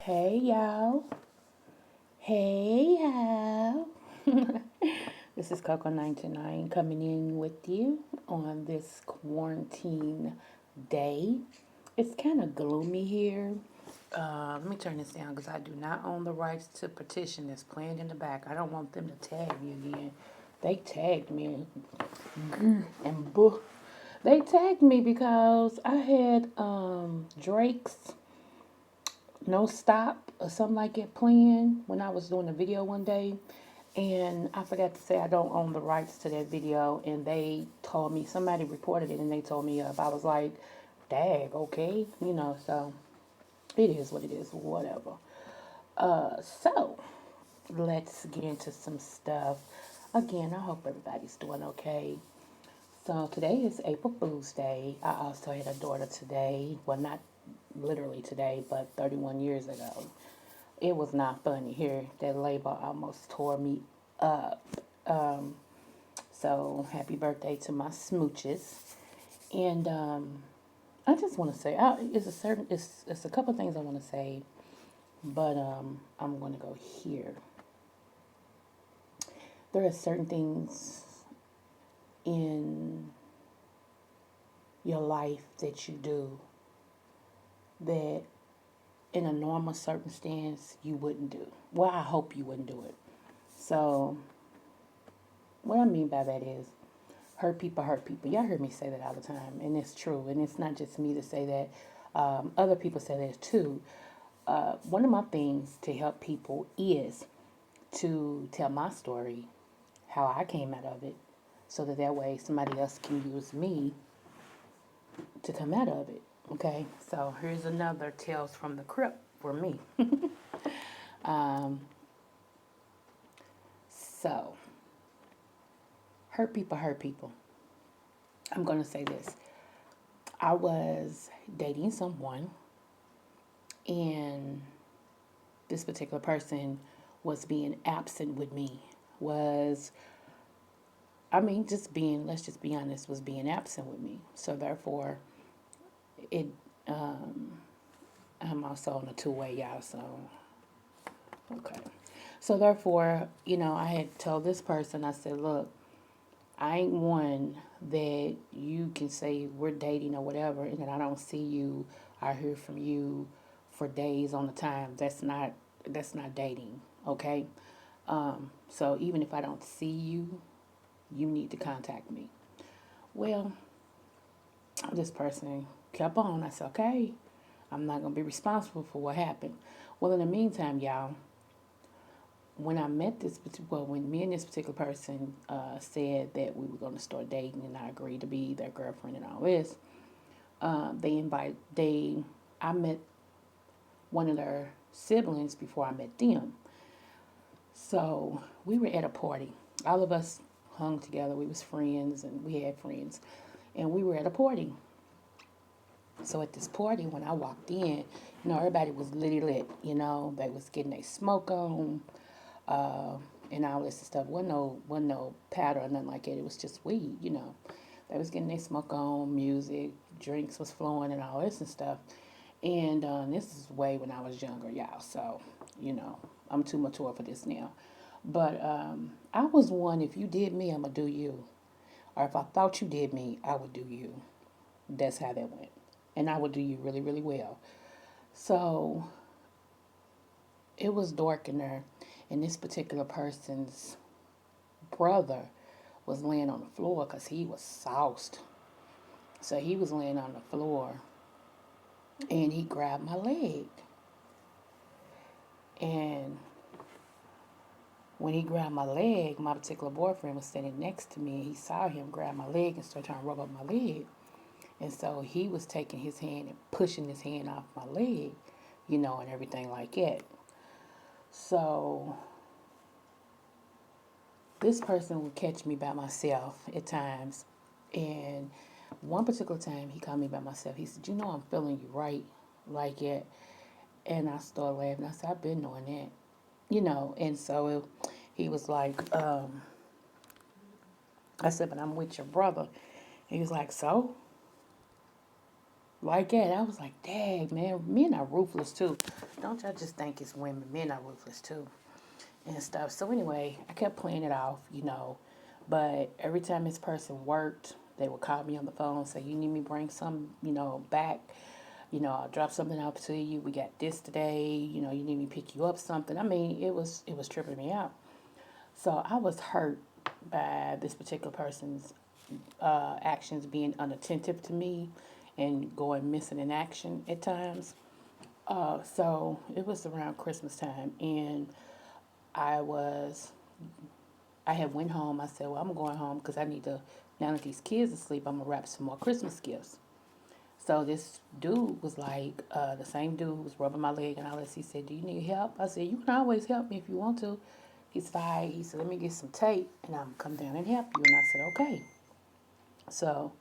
Hey y'all. Hey y'all. This is Coco99 coming in with you on this quarantine day. It's kind of gloomy here. Let me turn this down because I do not own the rights to petition that's playing in the back. I don't want them to tag me again. They tagged me and boo. They tagged me because I had Drake's No Stop or something like it playing when I was doing a video one day. And I forgot to say I don't own the rights to that video. And they told me, somebody reported it and they told me up. I was like, dag, okay. So it is what it is, whatever. So let's get into some stuff. Again, I hope everybody's doing okay. So today is April Fool's Day. I also had a daughter today. Well, not literally today, but 31 years ago. It was not funny here. That label almost tore me up. Um, so happy birthday to my smooches. And I just want to say, it's a couple things I want to say, but I'm going to go here. There are certain things in your life that you do that in a normal circumstance you wouldn't do. Well, I hope you wouldn't do it. So what I mean by that is hurt people hurt people. Y'all heard me say that all the time, and it's true. And it's not just me to say that. Other people say that too. One of my things to help people is to tell my story, how I came out of it, so that way somebody else can use me to come out of it. Okay, so here's another Tales from the Crypt for me. Um, so, hurt people hurt people. I'm going to say this. I was dating someone, and this particular person was being absent with me. Let's just be honest, was being absent with me. So, therefore, it, um, I'm also on a two-way, y'all, so, okay. So, therefore, I had told this person, I said, look, I ain't one that you can say we're dating or whatever, and that I don't see you, I hear from you for days on the time. That's not dating, okay? So even if I don't see you, you need to contact me. Well, this person kept on. I said, okay, I'm not gonna be responsible for what happened. Well, in the meantime, y'all, when me and this particular person said that we were going to start dating and I agreed to be their girlfriend and all this, I met one of their siblings before I met them. So we were at a party. All of us hung together. We was friends and we had friends, and we were at a party. So at this party, when I walked in, everybody was litty lit. They was getting their smoke on, uh, and all this stuff. Wasn't no powder or nothing like that. It was just weed. They was getting their smoke on, music, drinks was flowing, and all this and stuff. And this is way when I was younger, y'all. So, I'm too mature for this now. But I was one. If you did me, I'ma do you. Or if I thought you did me, I would do you. That's how that went, and I would do you really, really well. So it was dark in there, and this particular person's brother was laying on the floor because he was sauced. So he was laying on the floor and he grabbed my leg. And when he grabbed my leg, my particular boyfriend was standing next to me and he saw him grab my leg and start trying to rub up my leg. And so he was taking his hand and pushing his hand off my leg, and everything like that. So this person would catch me by myself at times. And one particular time he called me by myself. He said, I'm feeling you right like it. And I started laughing. I said, I've been doing that. And so he was like, I said, but I'm with your brother. He was like, so? Like that. I was like, dang, man, men are ruthless too. Don't y'all just think it's women. Men are ruthless too. And stuff. So anyway, I kept playing it off, but every time this person worked, they would call me on the phone and say, you need me to bring some, back. I'll drop something out to you. We got this today. You need me to pick you up something. I mean, it was tripping me out. So I was hurt by this particular person's actions being unattentive to me and going missing in action at times. So it was around Christmas time, and I was I had went home. I said, well, I'm going home because I need to. Now that these kids are asleep, I'm gonna wrap some more Christmas gifts. So this dude was like, the same dude who was rubbing my leg and all this. He said, do you need help? I said, you can always help me if you want to. He's fine. He said, let me get some tape and I'm gonna come down and help you. And I said, okay. So,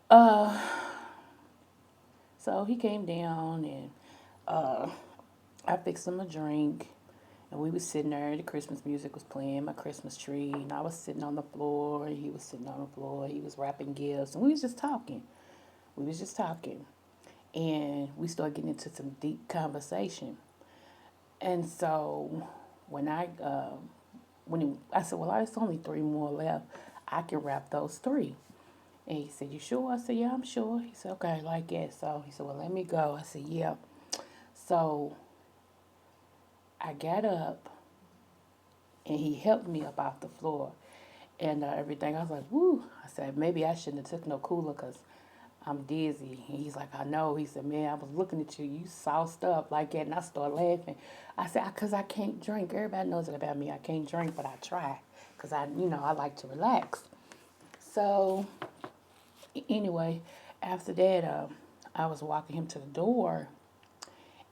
uh, so he came down and I fixed him a drink. And we was sitting there, the Christmas music was playing, my Christmas tree, and I was sitting on the floor, and he was sitting on the floor, he was wrapping gifts, and we was just talking. We was just talking. And we started getting into some deep conversation. And so when I said, well, there's only three more left. I can wrap those three. And he said, you sure? I said, yeah, I'm sure. He said, okay, like that. So he said, well, let me go. I said, yeah. So I got up and he helped me up off the floor and everything. I was like, woo. I said, maybe I shouldn't have took no cooler because I'm dizzy. And he's like, I know. He said, man, I was looking at you. You sauced up like that. And I started laughing. I said, because I can't drink. Everybody knows it about me. I can't drink, but I try because I like to relax. So anyway, after that, I was walking him to the door.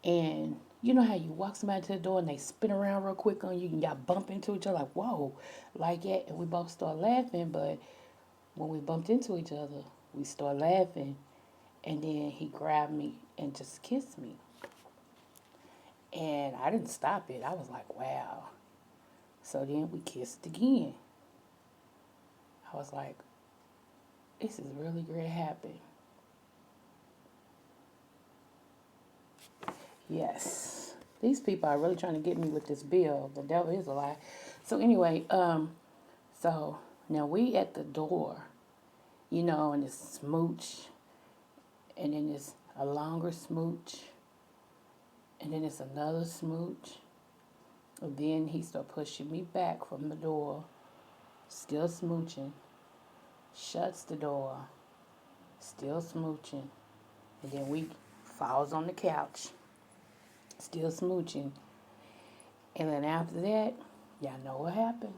And you know how you walk somebody to the door and they spin around real quick on you and y'all bump into each other like, whoa, like that. And we both start laughing. But when we bumped into each other, we started laughing. And then he grabbed me and just kissed me. And I didn't stop it. I was like, wow. So then we kissed again. I was like, this is really great happening. Yes. These people are really trying to get me with this bill. The devil is a lie. So anyway, so now we at the door, and it's smooch, and then it's a longer smooch, and then it's another smooch. And then he started pushing me back from the door, still smooching, shuts the door, still smooching, and then we falls on the couch, still smooching. And then after that, y'all know what happened.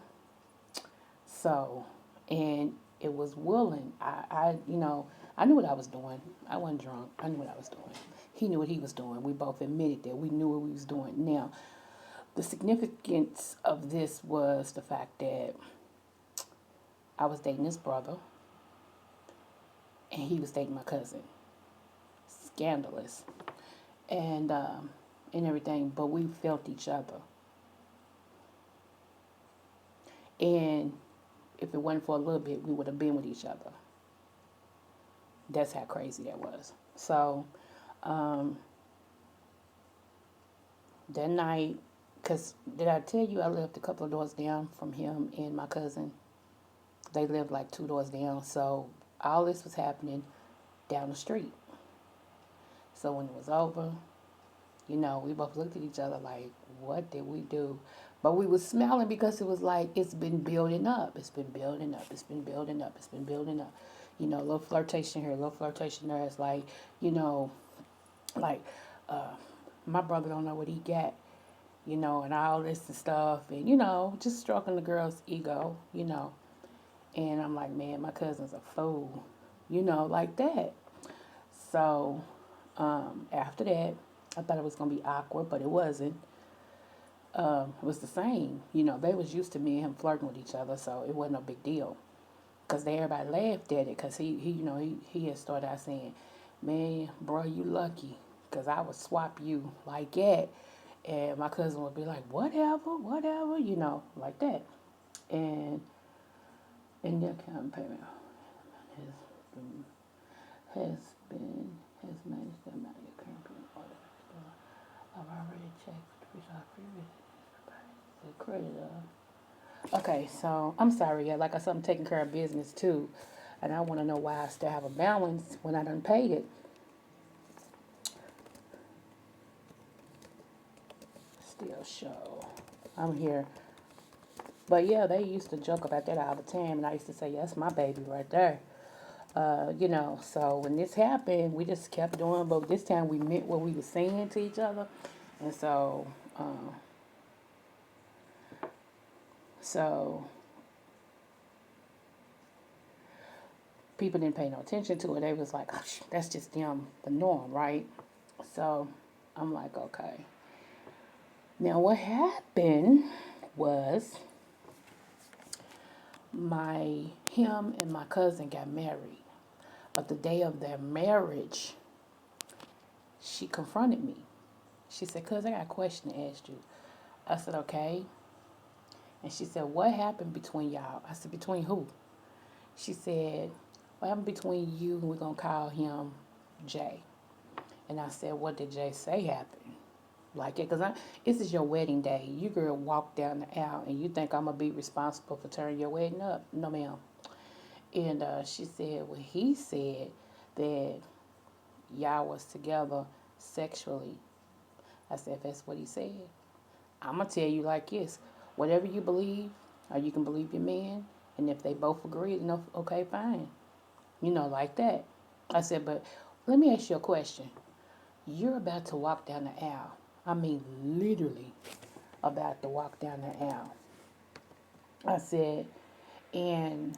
So, and it was willing. I knew what I was doing. I wasn't drunk. I knew what I was doing. He knew what he was doing. We both admitted that we knew what we was doing. Now, the significance of this was the fact that I was dating his brother, and he was dating my cousin. Scandalous, and everything. But we felt each other, and if it wasn't for a little bit, we would have been with each other. That's how crazy that was. So, um, that night, because did I tell you I lived a couple of doors down from him and my cousin? They lived like two doors down. So all this was happening down the street. So when it was over, we both looked at each other like, what did we do? But we was smiling because it was like, it's been building up. It's been building up. It's been building up. It's been building up. A little flirtation here, a little flirtation there. It's like, like, uh, my brother don't know what he got, and all this and stuff. And, just stroking the girl's ego. And I'm like, man, my cousin's a fool, like that. So after that, I thought it was going to be awkward, but it wasn't. It was the same. They was used to me and him flirting with each other, so it wasn't a big deal. Because everybody laughed at it because he had started out saying, man, bro, you lucky because I would swap you like that. And my cousin would be like, whatever, whatever, like that. And in the account payment, his husband has managed to amount your current payment order. I've already checked which I previously the creditor. Okay, so I'm sorry, yeah, like I said, I'm taking care of business too. And I want to know why I still have a balance when I done paid it. Still show. I'm here. But yeah, they used to joke about that all the time. And I used to say, yeah, that's my baby right there. So when this happened, we just kept doing, but this time we meant what we were saying to each other. And so people didn't pay no attention to it. They was like, oh, that's just them, the norm, right? So I'm like, okay. Now what happened was him and my cousin got married. But the day of their marriage, she confronted me. She said, cuz I got a question to ask you. I said, okay. And she said, what happened between y'all? I said, between who? She said, what happened between you and we're going to call him Jay? And I said, what did Jay say happened? Like it, because this is your wedding day. You girl walk down the aisle and you think I'm going to be responsible for turning your wedding up? No, ma'am. And she said, well, he said that y'all was together sexually. I said, if that's what he said, I'm going to tell you like this. Whatever you believe, or you can believe your man, and if they both agree, then okay, fine. Like that. I said, but let me ask you a question. You're about to walk down the aisle. I mean, literally about to walk down the aisle. I said, and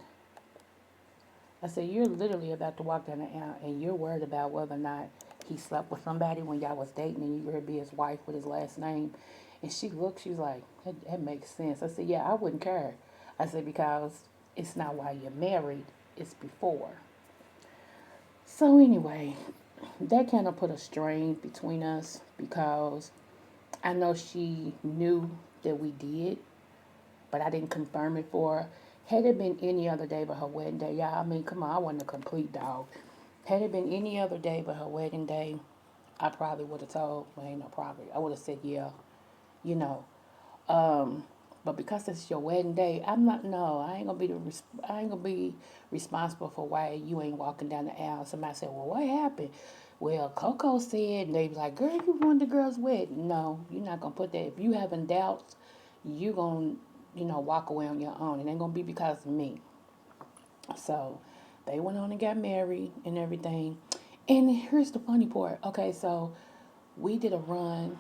I said, you're literally about to walk down the aisle and you're worried about whether or not he slept with somebody when y'all was dating and you were to be his wife with his last name. And she looked, she was like, that makes sense. I said, yeah, I wouldn't care. I said, because it's not while you're married, it's before. So anyway, that kind of put a strain between us because I know she knew that we did, but I didn't confirm it for her. Had it been any other day but her wedding day, y'all, I mean, come on, I wasn't a complete dog. Had it been any other day but her wedding day, I probably would have told, well, ain't no probably, I would have said, yeah, you know. Um, but because it's your wedding day, I'm not, no, I ain't gonna be responsible for why you ain't walking down the aisle. Somebody said, well, what happened? Well, Coco said, and they was like, girl, you ruined the girl's wedding. No, you're not gonna put that. If you having doubts, you gonna, walk away on your own. It ain't gonna be because of me. So they went on and got married and everything. And here's the funny part. Okay, so we did a run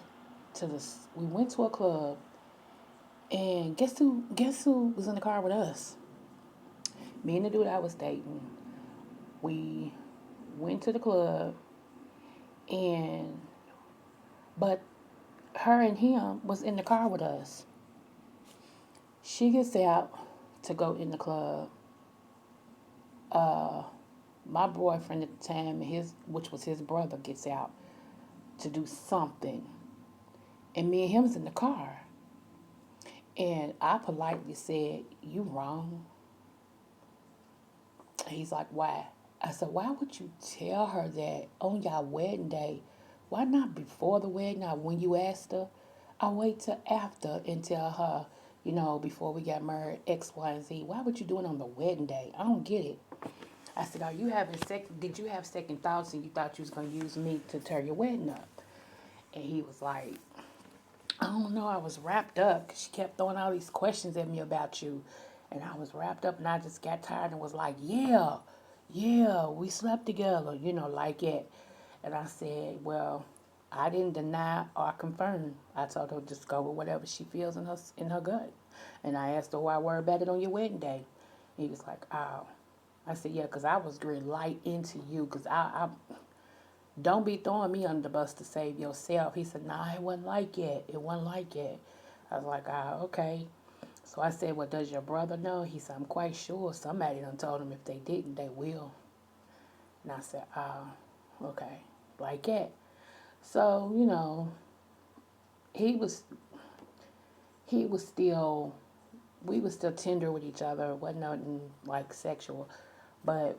we went to a club and guess who was in the car with us? Me and the dude I was dating. We went to the club and but her and him was in the car with us. She gets out to go in the club. Uh my boyfriend at the time, which was his brother, gets out to do something. And me and him was in the car. And I politely said, you wrong. He's like, why? I said, why would you tell her that on your wedding day? Why not before the wedding or when you asked her? I wait till after and tell her, before we got married, X, Y, and Z. Why would you do it on the wedding day? I don't get it. I said, did you have second thoughts and you thought you was going to use me to tear your wedding up? And he was like, I don't know. I was wrapped up because she kept throwing all these questions at me about you. And I was wrapped up and I just got tired and was like, yeah, yeah, we slept together, like that. And I said, well, I didn't deny or confirm. I told her just go with whatever she feels in her gut. And I asked her why worry about it on your wedding day. He was like, oh. I said, yeah, because I was getting light into you because I don't be throwing me under the bus to save yourself. He said, nah, it wasn't like that. It wasn't like that. I was like, okay. So I said, well, does your brother know? He said, I'm quite sure somebody done told him if they didn't, they will. And I said, okay, like that. So, he was, he was still, we was still tender with each other. It wasn't nothing like sexual. But,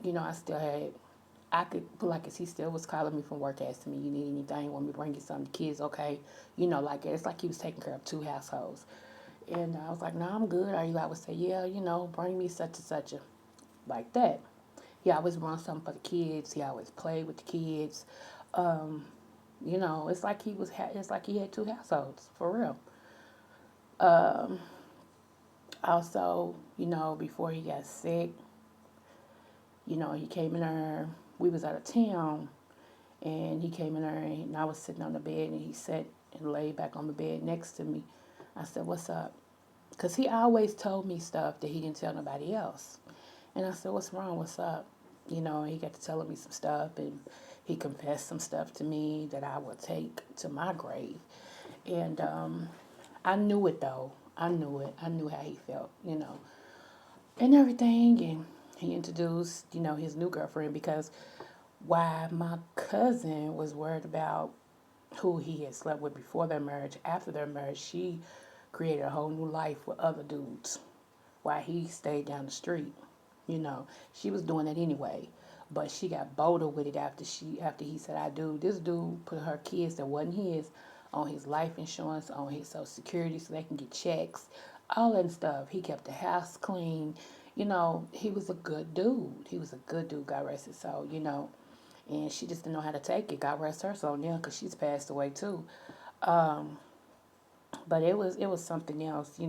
I still had I could feel like, as he still was calling me from work, asking me, you need anything, want me to bring you something, the kids okay? Like, it's like he was taking care of two households. And I was like, no, I'm good. Are you? I would say, yeah, bring me such and such, like that. He always run something for the kids. He always played with the kids. Um, it's like it's like he had two households, for real. Also, before he got sick, he came in there. We was out of town, and he came in there, and I was sitting on the bed, and he sat and laid back on the bed next to me. I said, "What's up?" Because he always told me stuff that he didn't tell nobody else. And I said, "What's wrong? What's up?" And he got to telling me some stuff, and he confessed some stuff to me that I would take to my grave. And I knew it, though. I knew it. I knew how he felt, and everything. And he introduced, his new girlfriend, because why my cousin was worried about who he had slept with before their marriage. After their marriage, she created a whole new life with other dudes while he stayed down the street. She was doing it anyway, but she got bolder with it after he said, I do. This dude put her kids that wasn't his on his life insurance, on his social security, so they can get checks, all that stuff. He kept the house clean. He was a good dude. He was a good dude, God rest his soul, and she just didn't know how to take it. God rest her soul now, because she's passed away too. But it was something else.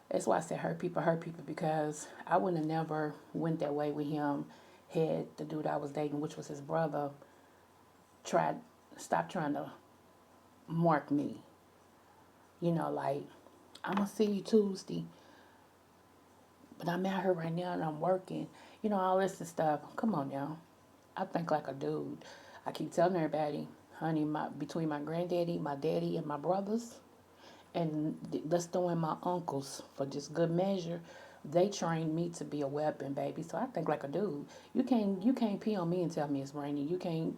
That's why I said hurt people, because I wouldn't have never went that way with him had the dude I was dating, which was his brother, tried stop trying to mark me. Like, I'm gonna see you Tuesday, but I'm out here right now and I'm working. All this and stuff. Come on now. I think like a dude. I keep telling everybody, honey, between my granddaddy, my daddy, and my brothers, and let's throw in my uncles for just good measure. They trained me to be a weapon, baby. So I think like a dude. You can't pee on me and tell me it's raining. You can't.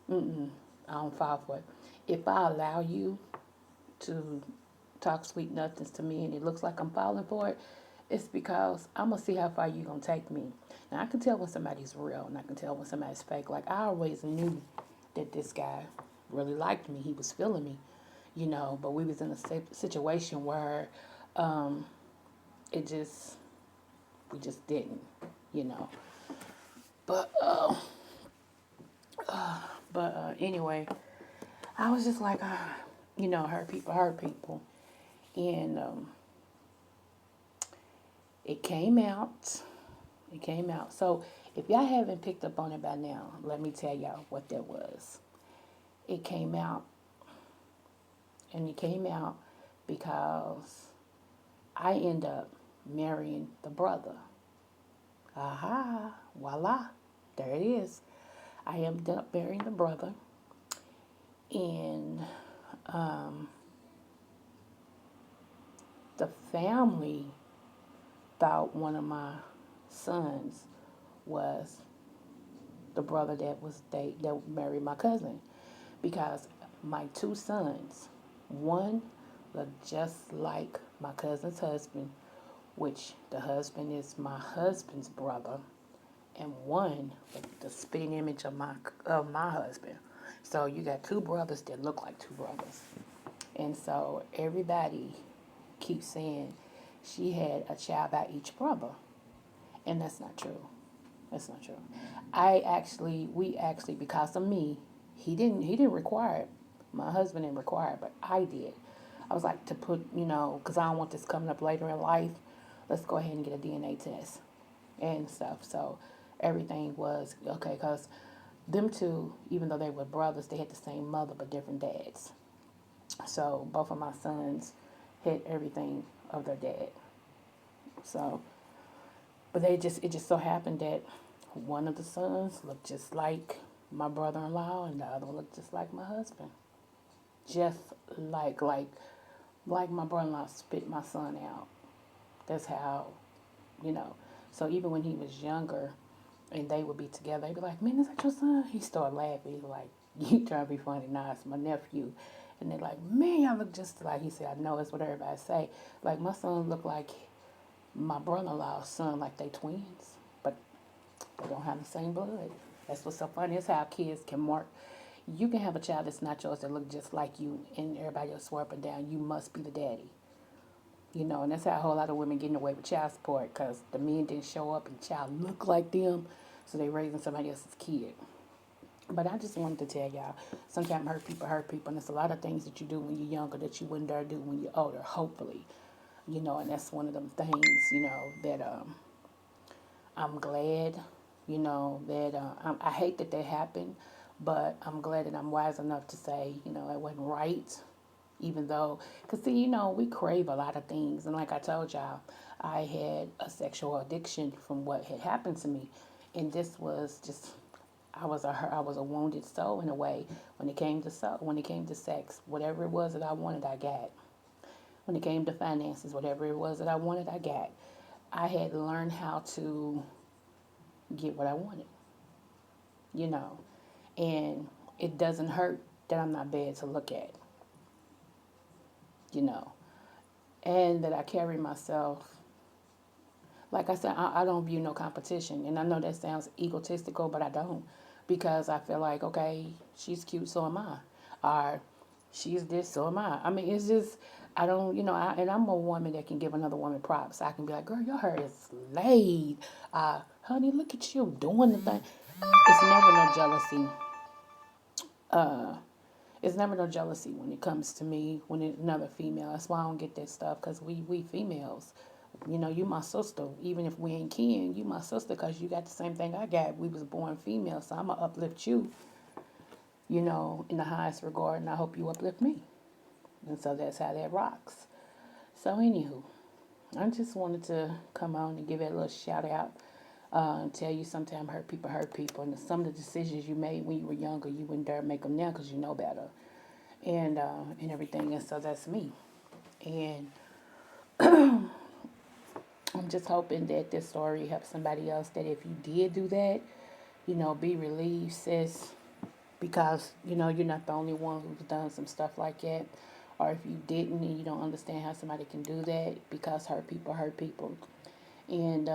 Mm-mm. I don't fall for it. If I allow you to talk sweet nothings to me and it looks like I'm falling for it, it's because I'm gonna see how far you gonna take me. Now I can tell when somebody's real and I can tell when somebody's fake. Like, I always knew that this guy really liked me. He was feeling me, but we was in a situation where it just we just didn't, you know. But anyway, I was just like, hurt people, and it came out. It came out. So if y'all haven't picked up on it by now, let me tell y'all what that was. It came out, and it came out because I end up marrying the brother. Aha, voila, there it is. I ended up marrying the brother, and the family thought one of my sons was the brother that married my cousin, because my two sons, one looked just like my cousin's husband, which the husband is my husband's brother, and one the spitting image of my husband. So you got two brothers that look like two brothers. And so everybody keeps saying she had a child by each brother. And that's not true. That's not true. We actually, because of me, he didn't require it. My husband didn't require it, but I did. I was like, to put, because I don't want this coming up later in life, let's go ahead and get a DNA test and stuff. So everything was okay, because them two, even though they were brothers, they had the same mother but different dads. So both of my sons had everything of their dad. So, but it just so happened that one of the sons looked just like my brother-in-law, and the other one looked just like my husband. Just like my brother-in-law spit my son out. That's how, you know. So even when he was younger, and they would be together, they'd be like, "Man, is that your son?" He started laughing. He's like, "You trying to be funny?" Nah, it's my nephew. And they're like, "Man, y'all look just like." He said, "I know, it's what everybody say. Like, my son look like my brother-in-law's son, like they twins, but they don't have the same blood." That's what's so funny. It's how kids can mark. You can have a child that's not yours that look just like you, and everybody else swear up and down, you must be the daddy. And that's how a whole lot of women getting away with child support because the men didn't show up and the child looked like them, so they raising somebody else's kid. But I just wanted to tell y'all, sometimes hurt people, and there's a lot of things that you do when you're younger that you wouldn't dare do when you're older, hopefully. And that's one of them things, that I'm glad, that I hate that that happened, but I'm glad that I'm wise enough to say, it wasn't right, even though, because see, we crave a lot of things. And like I told y'all, I had a sexual addiction from what had happened to me. And this was just, I was a wounded soul in a way when it came to sex. Whatever it was that I wanted, I got. When it came to finances, whatever it was that I wanted, I got. I had to learn how to get what I wanted, you know. And it doesn't hurt that I'm not bad to look at, you know. And that I carry myself, like I said, I don't view no competition. And I know that sounds egotistical, but I don't. Because I feel like, okay, she's cute, so am I. Or she's this, so am I. I mean, it's just, I don't, and I'm a woman that can give another woman props. I can be like, girl, your hair is laid. Honey, look at you doing the thing. It's never no jealousy. It's never no jealousy when it comes to me, when it's another female. That's why I don't get that stuff, because we females, you my sister. Even if we ain't kin, you my sister because you got the same thing I got. We was born female, so I'm going to uplift you, in the highest regard, and I hope you uplift me. And so that's how that rocks. So, anywho, I just wanted to come on and give it a little shout out. Tell you sometimes hurt people, and some of the decisions you made when you were younger, you wouldn't dare make them now because you know better, and everything. And so that's me. And I'm just hoping that this story helps somebody else. That if you did do that, be relieved, sis, because you're not the only one who's done some stuff like that. Or if you didn't and you don't understand how somebody can do that, because hurt people. And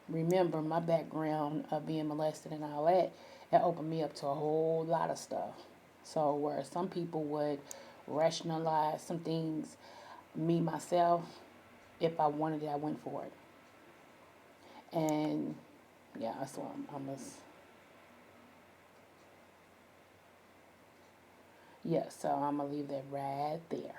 remember, my background of being molested and all that, it opened me up to a whole lot of stuff. So where some people would rationalize some things, me myself, if I wanted it, I went for it. And yeah, that's what I'm just, yeah, so I'm gonna leave that right there.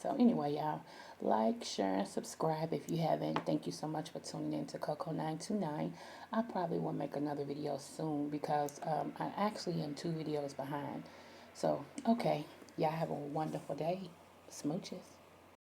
So anyway, y'all, like, share, and subscribe if you haven't. Thank you so much for tuning in to Coco 929. I probably will make another video soon because I actually am 2 videos behind. So okay, y'all have a wonderful day. Smooches.